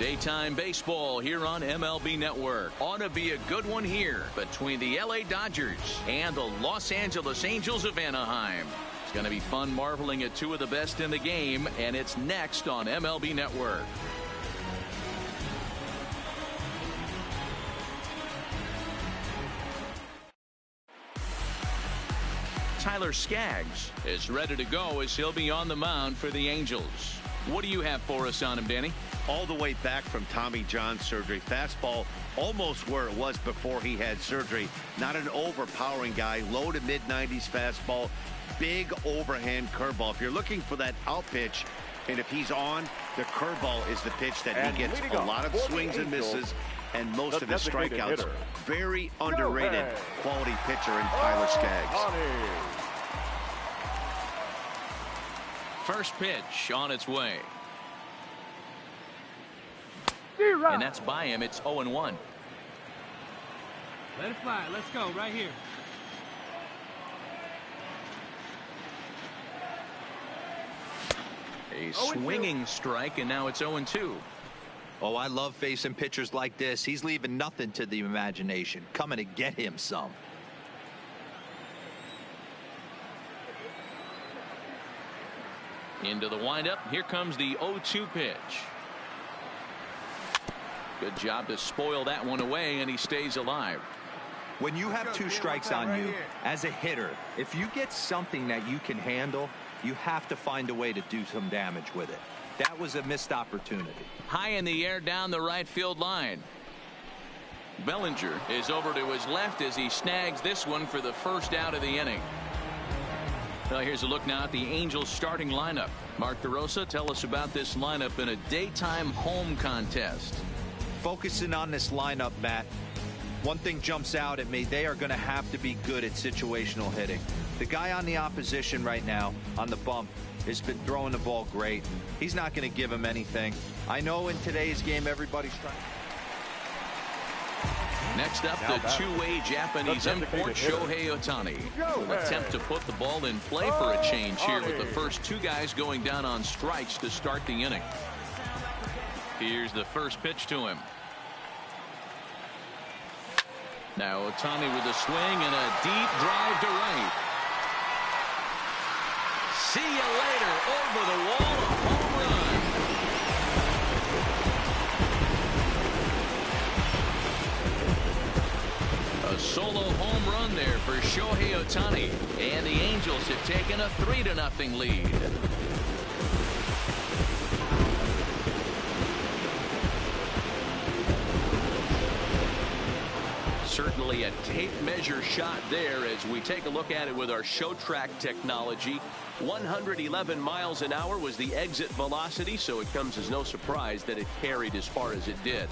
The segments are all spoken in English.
Daytime baseball here on MLB Network. Ought to be a good one here between the LA Dodgers and the Los Angeles Angels of Anaheim. It's going to be fun marveling at two of the best in the game, and it's next on MLB Network. Tyler Skaggs is ready to go as he'll be on the mound for the Angels. What do you have for us on him, Danny? All the way back from Tommy John surgery. Fastball almost where it was before he had surgery. Not an overpowering guy. Low to mid-90s fastball. Big overhand curveball. If you're looking for that out pitch, and if he's on, the curveball is the pitch that he gets a lot of swings and misses and most of his strikeouts. Very underrated quality pitcher in Tyler Skaggs. First pitch on its way. And that's by him. It's 0-1. Let it fly. Let's go right here. A swinging strike, and now it's 0-2. Oh, I love facing pitchers like this. He's leaving nothing to the imagination. Coming to get him some. Into the windup. Here comes the 0-2 pitch. Good job to spoil that one away, and he stays alive. When you have two strikes on you, as a hitter, if you get something that you can handle, you have to find a way to do some damage with it. That was a missed opportunity. High in the air down the right field line. Bellinger is over to his left as he snags this one for the first out of the inning. Well, here's a look now at the Angels starting lineup. Mark DeRosa, tell us about this lineup in a daytime home contest. Focusing on this lineup, Matt, one thing jumps out at me. They are going to have to be good at situational hitting. The guy on the opposition right now on the bump has been throwing the ball great. He's not going to give him anything. I know in today's game everybody's trying. Next up, the two-way Japanese import Shohei Ohtani will attempt to put the ball in play for a change here with the first two guys going down on strikes to start the inning. Here's the first pitch to him. Now Ohtani with a swing and a deep drive to right. See you later. Over the wall. A home run. A solo home run there for Shohei Ohtani. And the Angels have taken a 3-0 lead. Certainly a tape measure shot there as we take a look at it with our show track technology. 111 miles an hour was the exit velocity, so it comes as no surprise that it carried as far as it did.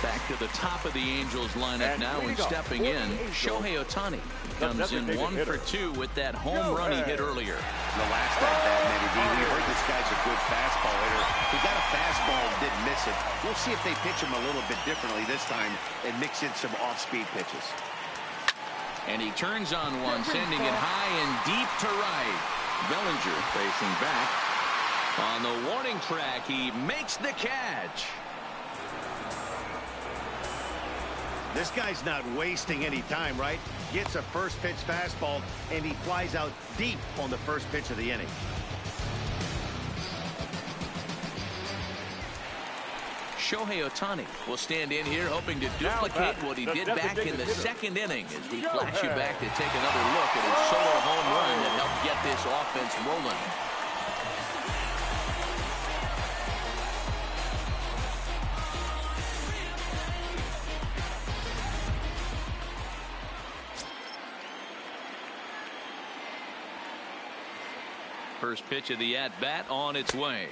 Back to the top of the Angels lineup now, and stepping in, Shohei Ohtani comes in 1 for 2 with that home run he hit earlier. The last at bat, Matty D, we heard this guy's a good fastball hitter. He got a fastball and didn't miss it. We'll see if they pitch him a little bit differently this time and mix in some off-speed pitches. And he turns on one, sending it high and deep to right. Bellinger facing back. On the warning track, he makes the catch. This guy's not wasting any time, right? Gets a first pitch fastball, and he flies out deep on the first pitch of the inning. Shohei Ohtani will stand in here hoping to duplicate what he did back in the second inning as we flash you back to take another look at his solo home run that helped get this offense rolling. First pitch of the at-bat on its way.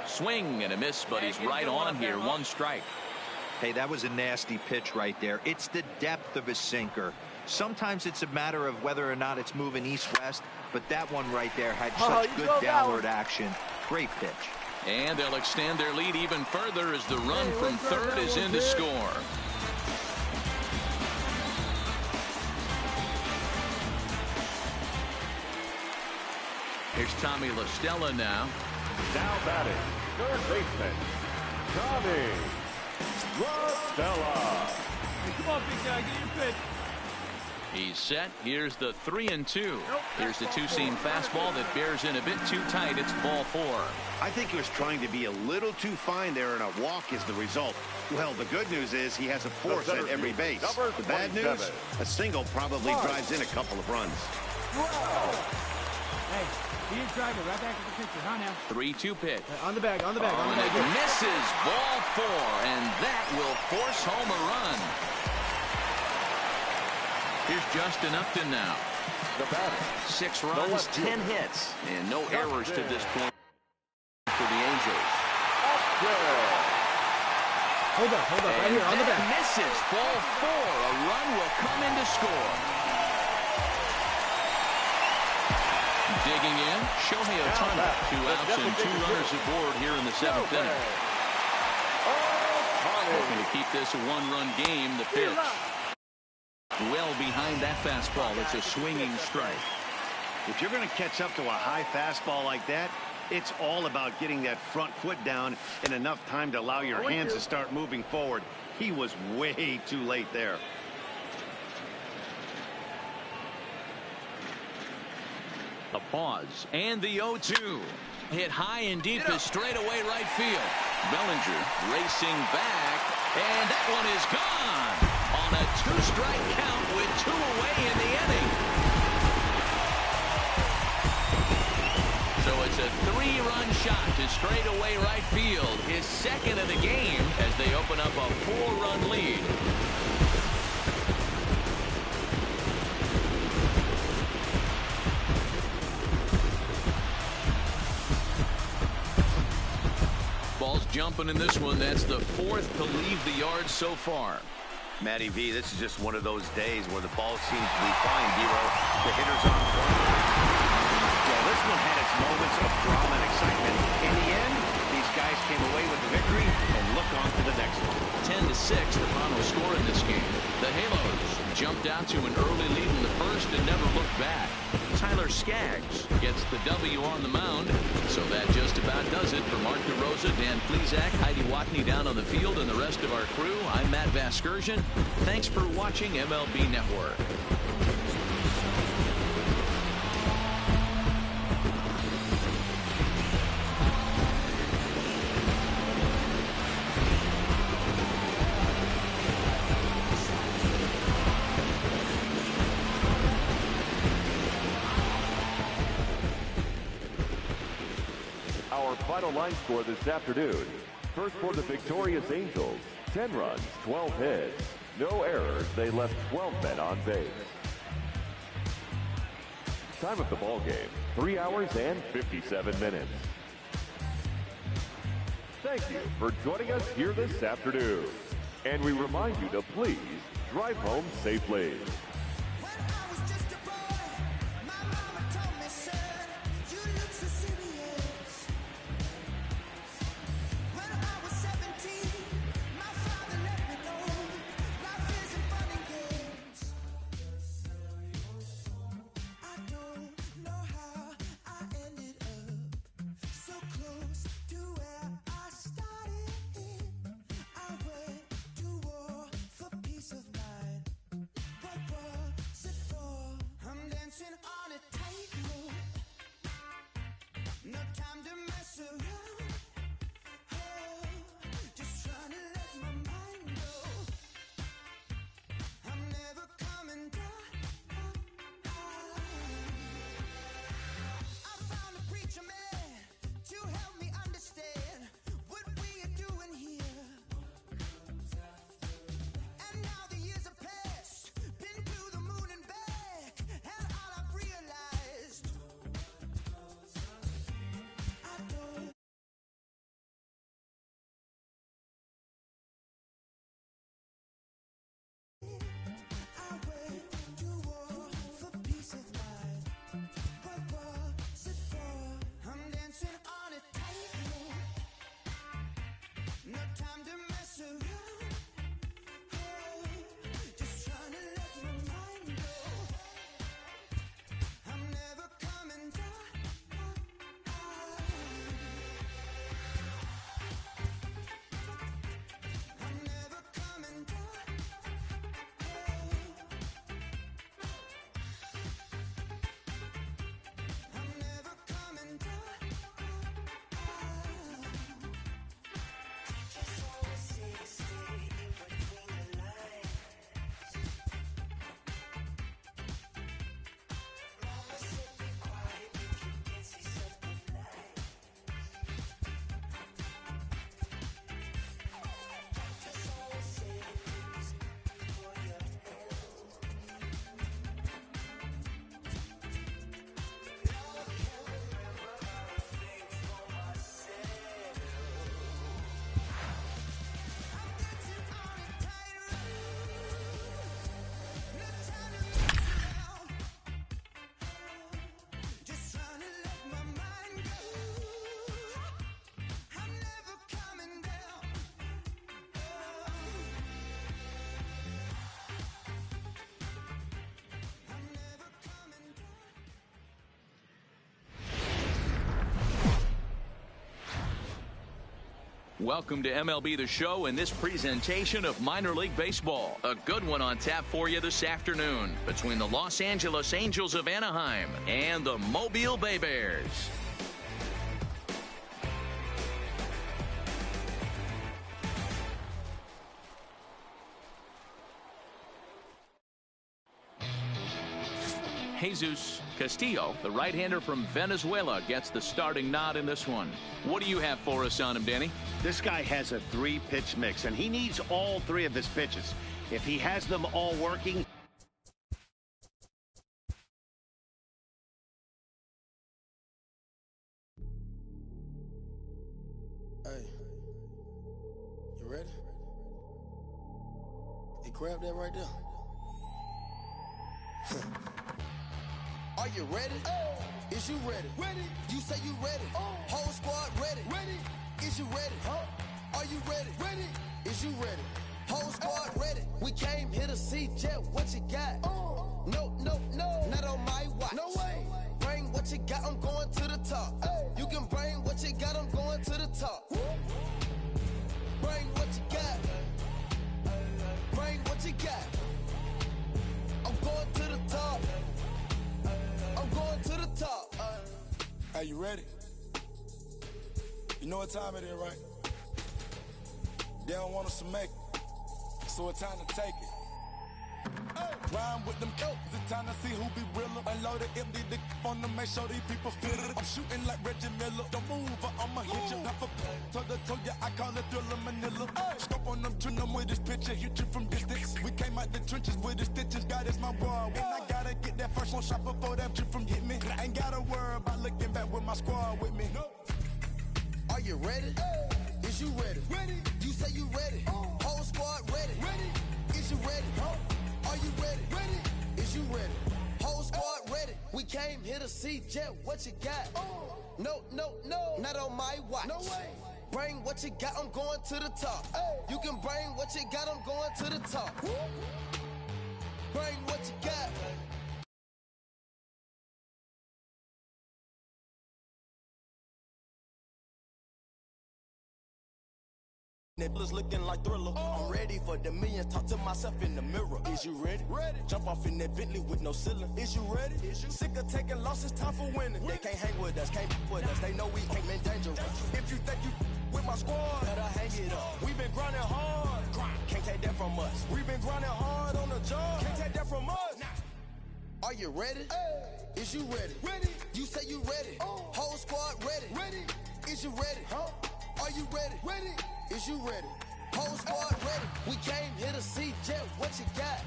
Swing and a miss, but he's right on here. 1 strike. Hey, that was a nasty pitch right there. It's the depth of his sinker. Sometimes it's a matter of whether or not it's moving east-west, but that one right there had such good downward action. Great pitch. And they'll extend their lead even further as the run from third is in to score. Here's Tommy La Stella now. Now batting, third baseman, Tommy La Stella. Hey, come on, big guy, get your pitch. He's set. Here's the 3-2. Here's the two-seam fastball that bears in a bit too tight. It's ball 4. I think he was trying to be a little too fine there, and a walk is the result. Well, the good news is he has a force at every base. The bad news, a single probably drives in a couple of runs. Hey, he didn't drive it right back to the pitcher, huh now? 3-2 pitch. On the bag, on the bag, on the bag. Misses ball 4, and that will force home a run. Here's Justin Upton now. The batter. 6 runs, 10 hits, and no errors to this point for the Angels. Hold up, right here, on the back. Misses ball 4. A run will come in to score. Digging in, Shohei Ohtani. 2 outs and 2 runners aboard here in the 7th inning. Looking to keep this a 1-run game. The pitch. Well behind that fastball. It's a swinging strike. If you're going to catch up to a high fastball like that, it's all about getting that front foot down in enough time to allow your hands to start moving forward. He was way too late there. A pause and the 0-2. Hit high and deep to straightaway right field. Bellinger racing back, and that one is gone on a 2-strike count with 2 away in the inning. So it's a 3-run shot to straightaway right field, his second of the game as they open up a 4-run lead. Ball's jumping in this one. That's the 4th to leave the yard so far. Matty V, this is just one of those days where the ball seems to be flying, Hero. The hitter's on point. Well, this one had its moments of drama and excitement. In the end, these guys came away with the victory and look on to the next one. 10-6, the final score in this game. The Halos jumped out to an early lead in the first and never looked back. Tyler Skaggs gets the W on the mound. So that just about does it for Mark DeRosa, Dan Plesac, Heidi Watney down on the field, and the rest of our crew. I'm Matt Vasgersian. Thanks for watching MLB Network. Our final line score this afternoon. First for the victorious Angels, 10 runs, 12 hits. No errors, they left 12 men on base. Time of the ball game, 3 hours and 57 minutes. Thank you for joining us here this afternoon. And we remind you to please drive home safely. But Welcome to MLB The Show and this presentation of minor league baseball. A good one on tap for you this afternoon between the Los Angeles Angels of Anaheim and the Mobile Bay Bears. Jesus Castillo, the right-hander from Venezuela, gets the starting nod in this one. What do you have for us on him, Danny? This guy has a 3-pitch mix, and he needs all 3 of his pitches. If he has them all working... Hey, you ready? Hey, grab that right there. Are you ready? Is you ready? Ready. You say you ready. Whole squad ready. Ready. Is you ready? Are you ready? Ready. Is you ready? Whole squad ready. We came here to see Jet. What you got? No, no, no. Not on my watch. No way. Bring what you got. I'm going to the top. You can bring what you got. I'm going to the top. Bring what you got. Bring what you got. I'm going to the top. I'm going to the top. Are you ready? You know what time it is, right? They don't want us to make it, so it's time to take it. Rhyme with them coats, it's time to see who be realer. Unload it, empty the on them, make sure these people feel it. I'm shooting like Reggie Miller. Don't move or I'ma hit you. Pop up, toe ya, I call it Thriller Manila. Scope on them, trim them with this picture, hit you from distance. We came out the trenches with the stitches, God is my boy. When I gotta get that first one shot before that trip from hit me. I ain't gotta worry about looking back with my squad with me. Are you ready? Is you ready? Ready. You say you ready. Whole squad ready. Ready. Is you ready? Are you ready? Ready. Is you ready? Whole squad ready. We came here to see Jet. What you got? No, no, no. Not on my watch. No way. Bring what you got. I'm going to the top. You can bring what you got. I'm going to the top. Bring what you got. Nipples looking like Thriller. I'm ready for the millions. Talk to myself in the mirror. Is you ready? Ready. Jump off in that Bentley with no ceiling. Is you ready? Is you sick of taking losses? Time for winning. They can't hang with us, can't with us. They know we ain't in danger. If you think you with my squad, better hang it up. We been grinding hard. Can't take that from us. We been grinding hard on the job. Can't take that from us. Are you ready? Is you ready? Ready. You say you ready. Whole squad ready. Ready. Is you ready? Are you ready? Ready. Is you ready? Whole squad ready. We came here to see Jet. What you got?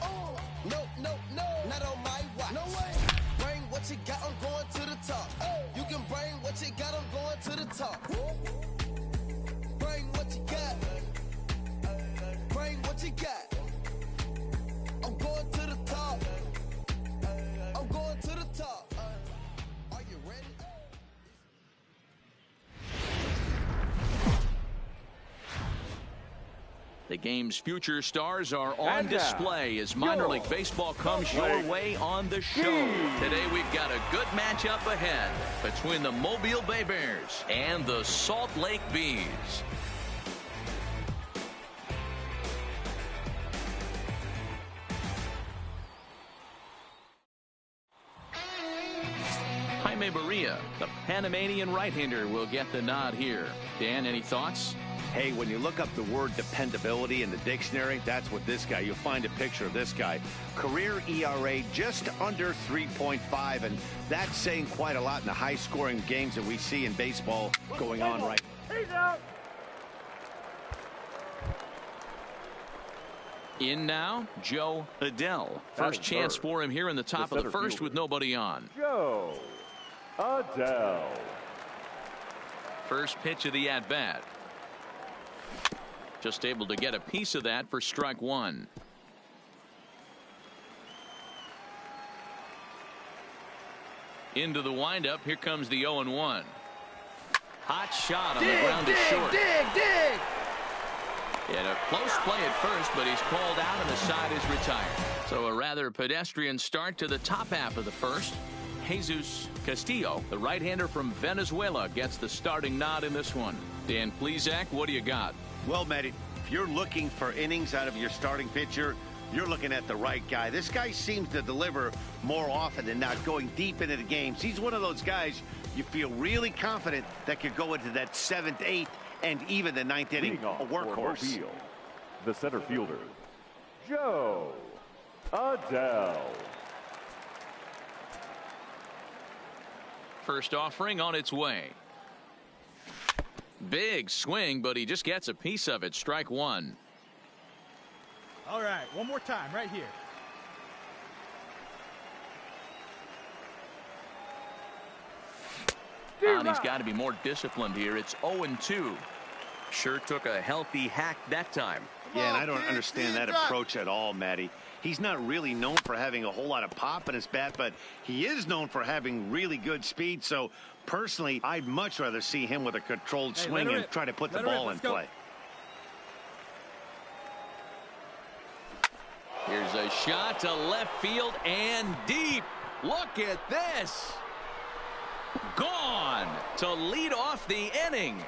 No, no, no. Not on my watch. No way. Bring what you got. I'm going to the top. You can bring what you got. I'm going to the top. Bring what you got. Bring what you got. I'm going to the top. I'm going to the top. Are you ready? The game's future stars are on display as minor league baseball comes your way on the show. Today we've got a good matchup ahead between the Mobile Bay Bears and the Salt Lake Bees. Murrieta, the Panamanian right-hander, will get the nod here. Dan, any thoughts? Hey, when you look up the word dependability in the dictionary, that's what this guy, you'll find a picture of this guy. Career ERA just under 3.5, and that's saying quite a lot in the high-scoring games that we see in baseball going on right now. In now, Joe Adell. First chance for him here in the top of the first with nobody on. Joe Adell. First pitch of the at-bat. Just able to get a piece of that for strike one. Into the windup. Here comes the 0-1. Hot shot on the ground to short. Dig. And a close play at first, but he's called out and the side is retired. So a rather pedestrian start to the top half of the first. Jesus Castillo, the right-hander from Venezuela, gets the starting nod in this one. Dan Plesac, what do you got? Well, Matt, if you're looking for innings out of your starting pitcher, you're looking at the right guy. This guy seems to deliver more often than not, going deep into the games. He's one of those guys you feel really confident that could go into that 7th, 8th, and even the 9th inning. A workhorse. The center fielder, Joe Adele. First offering on its way. Big swing, but he just gets a piece of it. Strike one. All right, one more time right here. He's got to be more disciplined here. It's 0-2. Sure took a healthy hack that time. Yeah, and I don't understand that approach at all, Matty. He's not really known for having a whole lot of pop in his bat, but he is known for having really good speed. So, personally, I'd much rather see him with a controlled swing and try to put the ball in play. Here's a shot to left field and deep. Look at this. Gone to lead off the inning.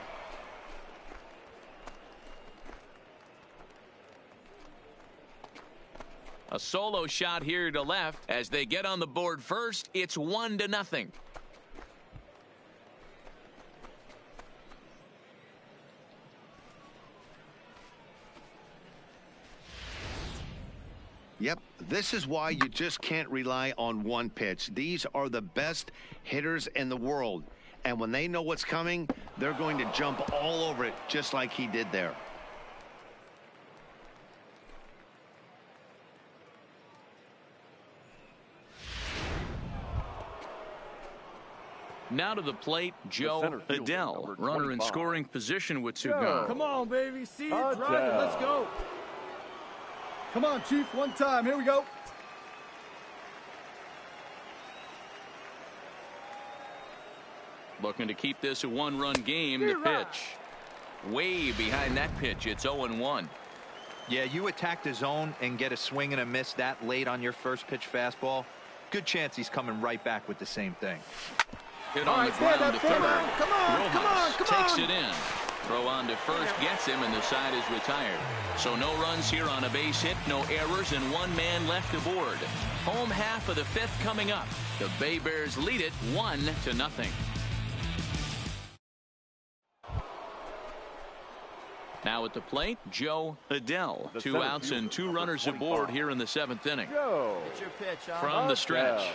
A solo shot here to left as they get on the board first. It's 1-0. Yep, this is why you just can't rely on one pitch. These are the best hitters in the world. And when they know what's coming, they're going to jump all over it just like he did there. Now to the plate, Joe Adele, runner in scoring position with 2 gone. Come on, baby. See it, drive it. Let's go. Come on, Chief. One time. Here we go. Looking to keep this a 1-run game. The pitch. Way behind that pitch. It's 0-1. Yeah, you attack the zone and get a swing and a miss that late on your first pitch fastball. Good chance he's coming right back with the same thing. Hit on the ground to third. Rojas takes it in. Throw on to first, gets him, and the side is retired. So no runs here on a base hit, no errors, and 1 man left aboard. Home half of the 5th coming up. The Bay Bears lead it 1-0. Now at the plate, Joe Adele. 2 outs and 2 runners aboard here in the 7th inning. It's your pitch, From the stretch.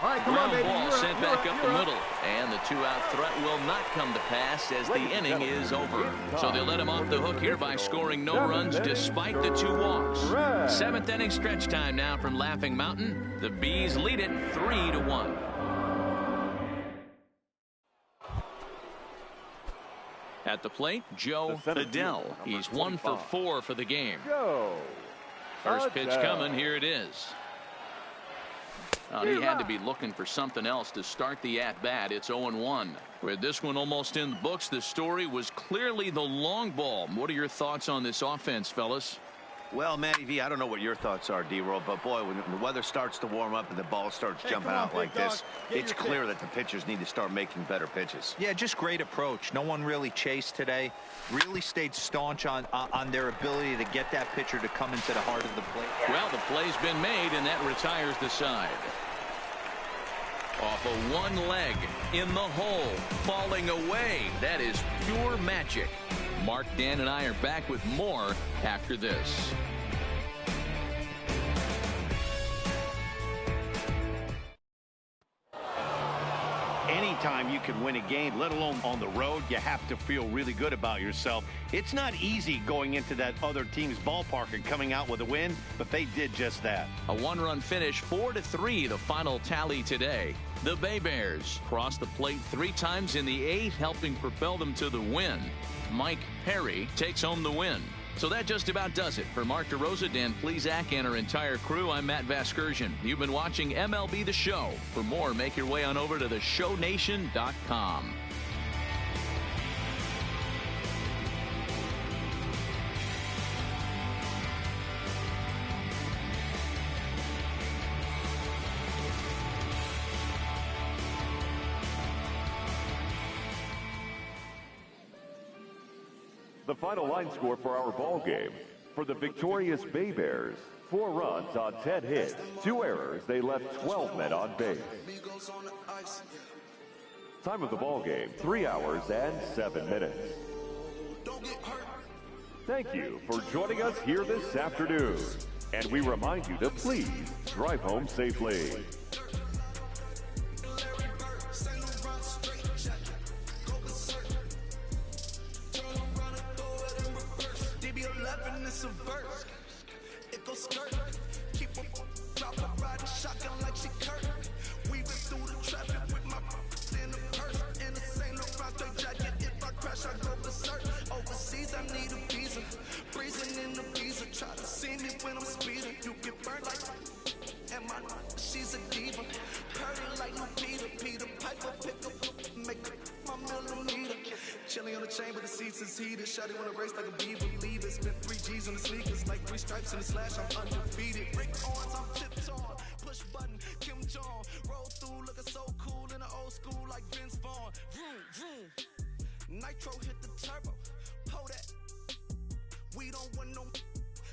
All right, come on, baby. Ball sent back up the middle, and the 2-out threat will not come to pass as the inning is over. So they'll let him off the hook here by scoring no runs despite the 2 walks. 7th inning stretch time now from Laughing Mountain. The Bees lead it 3-1. At the plate, Joe Adele. He's 1 for 4 for the game. First pitch coming. Here it is. He had to be looking for something else to start the at-bat. It's 0-1. With this one almost in the books, the story was clearly the long ball. What are your thoughts on this offense, fellas? Well, Matty V, I don't know what your thoughts are, D-Roll, but boy, when the weather starts to warm up and the ball starts jumping out like this, it's clear that the pitchers need to start making better pitches. Yeah, just great approach. No one really chased today. Really stayed staunch on their ability to get that pitcher to come into the heart of the plate. Well, the play's been made, and that retires the side. Off of 1 leg, in the hole, falling away. That is pure magic. Mark, Dan, and I are back with more after this. Anytime you can win a game, let alone on the road, you have to feel really good about yourself. It's not easy going into that other team's ballpark and coming out with a win, but they did just that. A 1-run finish, 4-3, the final tally today. The Bay Bears crossed the plate 3 times in the 8th, helping propel them to the win. Mike Perry takes home the win. So that just about does it. For Mark DeRosa, Dan Plesac, and our entire crew, I'm Matt Vasgersian. You've been watching MLB The Show. For more, make your way on over to theshownation.com. The final line score for our ball game. For the victorious Bay Bears, 4 runs on 10 hits, 2 errors. They left 12 men on base. Time of the ball game, 3 hours and 7 minutes. Thank you for joining us here this afternoon. And we remind you to please drive home safely. Chilling on the chain, but the seats is heated. Shawty wanna race like a beaver. Leave it. Spent 3 G's on the sneakers, like 3 stripes in the slash. I'm undefeated. Rick Owens, I'm tiptoeing. Push button, Kim Jong. Roll through, looking so cool in the old school, like Vince Vaughn. Vroom, vroom. Nitro hit the turbo. Pull that. We don't want no.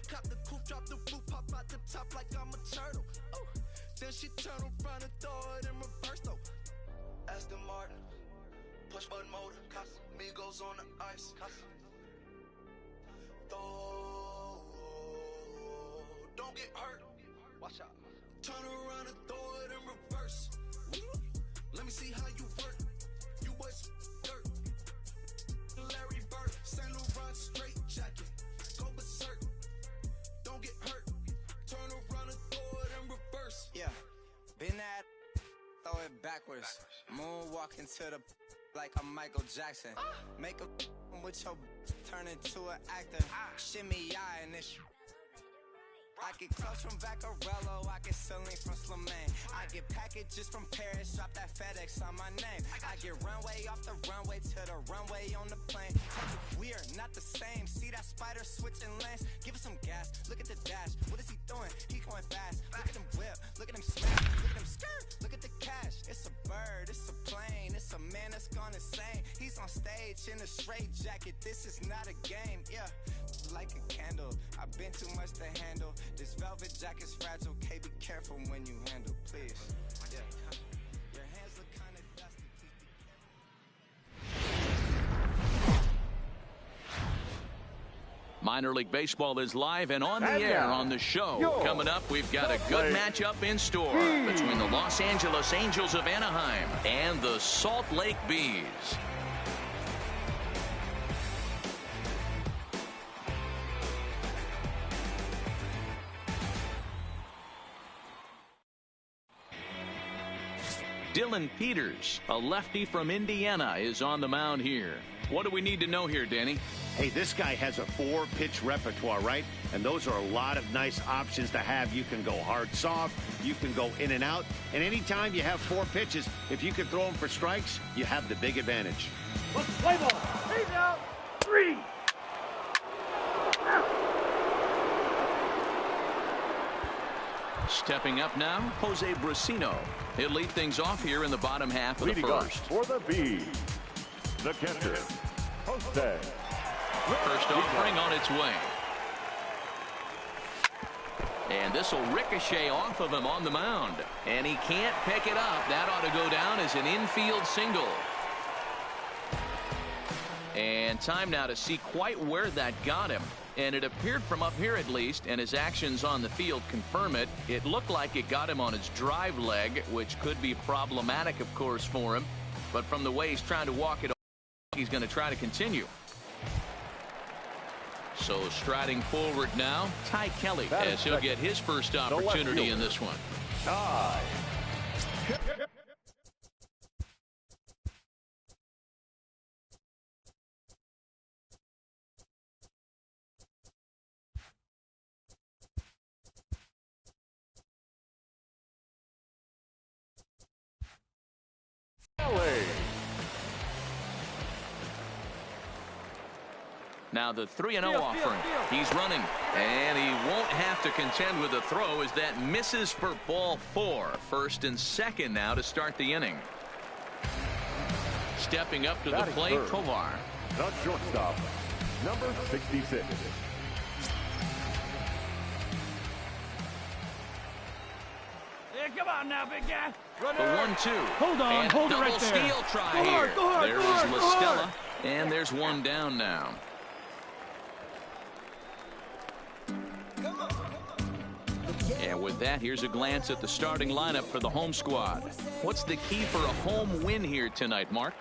Cop the coupe, drop the boot, pop out the top like I'm a turtle. Ooh. Then she turn around and throw it in reverse though. Aston Martin. Push button motor, Migos on the ice. Don't get hurt. Watch out. Turn around and throw it in reverse. Let me see how you work. You was dirt. Larry Bird, Saint Laurent straight jacket. Go berserk. Don't get hurt. Turn around and throw it in reverse. Yeah, been at. Throw it backwards. Moonwalking to the. Like I'm Michael Jackson. Make a with your turn into an actor. Shimmy eye and this. I get close from Vaccarello, I get Celine from Slimane. I get packages from Paris, drop that FedEx on my name. I get runway off the runway to the runway on the plane. We are not the same. See that spider switching lanes? Give us some gas. Look at the dash. What is he doing? He going fast. Look at him whip. Look at him smash. Look at him skirt. Look at the cash. It's a bird. It's a plane. It's a man that's gone insane. He's on stage in a straight jacket. This is not a game. Yeah. Like a candle. I've been too much to handle. This velvet jacket's fragile. Okay, be careful when you handle, please. Yeah. Your hands look kind of dusty. Minor League Baseball is live and on the air on the show. Coming up, we've got a good matchup in store between the Los Angeles Angels of Anaheim and the Salt Lake Bees. Dylan Peters, a lefty from Indiana, is on the mound here. What do we need to know here, Danny? Hey, this guy has a 4-pitch repertoire, right? And those are a lot of nice options to have. You can go hard, soft. You can go in and out. And anytime you have 4 pitches, if you can throw them for strikes, you have the big advantage. Let's play ball. 8 out. 3. Stepping up now, Jose Brasino. He'll lead things off here in the bottom half of the first. For the Bees, the catcher, Jose. First offering on its way. And this will ricochet off of him on the mound. And he can't pick it up. That ought to go down as an infield single. And time now to see quite where that got him. And it appeared from up here at least, and his actions on the field confirm it. It looked like it got him on his drive leg, which could be problematic, of course, for him. But from the way he's trying to walk it, he's going to try to continue. So striding forward now, Ty Kelly, as he'll get his first opportunity in this one. Ty. Now the 3-0 offering. He's running, and he won't have to contend with the throw as that misses for ball 4. First and second now to start the inning. Stepping up to the plate, Tovar. The shortstop, Number 66. Come on now, big guy. The 1-2. Hold on, and hold it double right there. steal try Go here. hard, go hard, there go is hard, go LaStella, hard. and there's one down now. And with that, here's a glance at the starting lineup for the home squad. What's the key for a home win here tonight, Mark?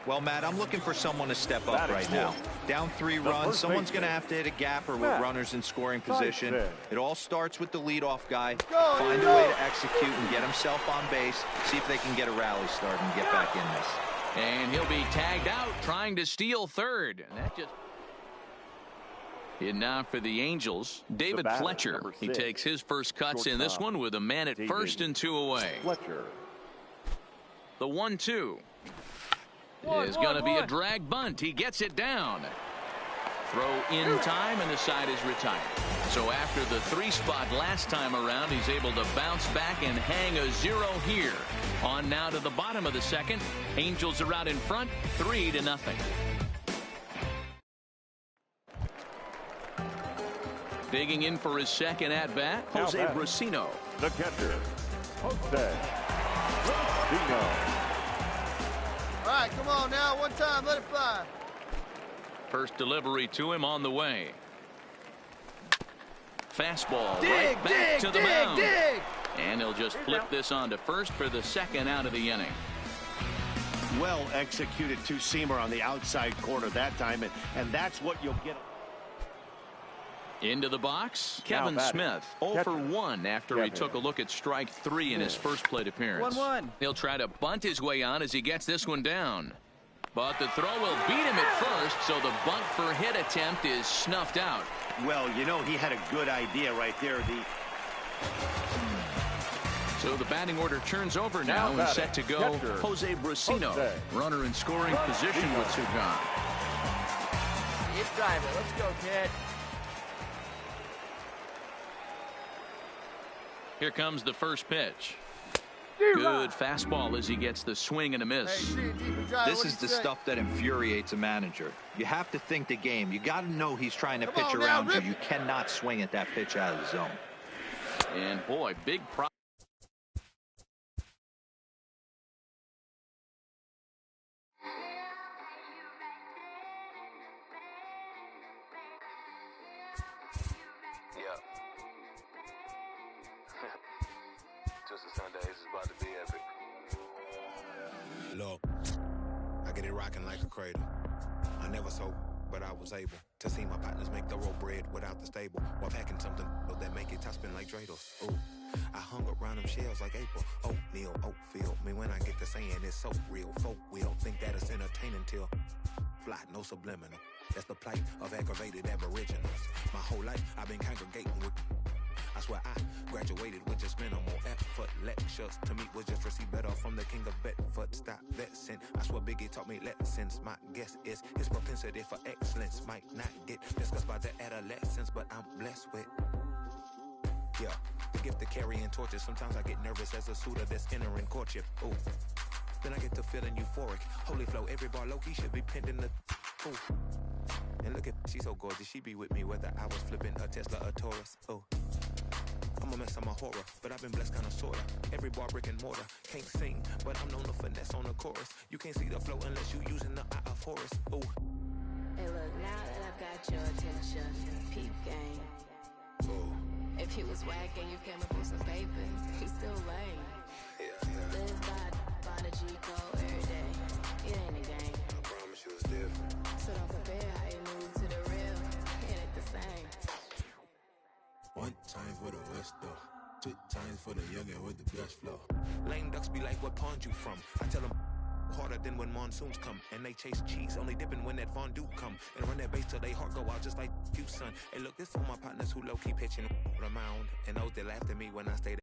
Well, Matt, I'm looking for someone to step up right now. Down 3 runs, someone's going to have to hit a gap or with runners in scoring position. It all starts with the leadoff guy. Find a way to execute and get himself on base. See if they can get a rally started and get back in this. And he'll be tagged out trying to steal third. And that just... And now for the Angels, David Fletcher. He takes his first cuts in this one with a man at first and 2 away. Fletcher. The 1-2 is going to be a drag bunt. He gets it down. Throw in time, and the side is retired. So after the 3 spot last time around, he's able to bounce back and hang a 0 here. On now to the bottom of the second. Angels are out in front, 3-0. Digging in for his second at-bat, Jose Brasino. The catcher, Jose Brasino. All right, come on now. One time, let it fly. First delivery to him on the way. Fastball Dig, right back to the mound. dig. And he'll just flip this on to first for the second out of the inning. Well executed two-seamer on the outside corner that time, and that's what you'll get. Into the box, Kevin Smith, 0 for 1 after he took a look at strike 3 in his first plate appearance. 1-1. He'll try to bunt his way on as he gets this one down. But the throw will beat him at first, so the bunt for hit attempt is snuffed out. Well, you know, he had a good idea right there. So the batting order turns over now and set to go Jose Brasino. Runner in scoring position with 2 gone. You drive it. Let's go, kid. Here comes the first pitch. Good fastball as he gets the swing and a miss. This is the stuff that infuriates a manager. You have to think the game. You got to know he's trying to pitch around you. You cannot swing at that pitch out of the zone. And boy, big problem. Look, I get it rocking like a cradle. I never sold, but I was able to see my partners make thorough bread without the stable, while packing something that make it top spin like dreidels. Ooh, I hung around them shells like April. Oatmeal, Oatfield. Me when I get to saying it's so real. Folk will think that it's entertaining till fly, no subliminal. That's the plight of aggravated aboriginals. My whole life I've been congregating with. I swear I graduated with just minimal effort. Lectures to me was just receive better from the king of Bedford. Stop vexing. I swear Biggie taught me lessons. My guess is his propensity for excellence might not get discussed by the adolescents, but I'm blessed with, yeah, the gift of carrying torches. Sometimes I get nervous as a suitor that's entering courtship. Ooh, then I get to feeling euphoric. Holy flow, every bar low-key should be pinned in the, ooh. And look at, she's so gorgeous. She be with me whether I was flipping a Tesla or Taurus. Ooh. I'm a mess, I'm a horror, but I've been blessed kinda sorta. Every bar brick and mortar. Can't sing, but I'm known to finesse on the chorus. You can't see the flow unless you using the eye of Horus. Ooh. Hey look, now that I've got your attention, peep game. Ooh. If he was whack and you came up with some paper, he's still lame. Yeah. Live by the G code every day. It ain't a game. I promise you it's different. So don't compare how you move to the real. It ain't the same. One time for the West though, 2 times for the youngin' with the best flow. Lame ducks be like, what pond you from? I tell them harder than when monsoons come, and they chase cheese, only dipping when that fondue come, and run that base till they heart go out just like you, son. Hey look, this for my partners who low-key pitching the mound, and those that laughed at me when I stayed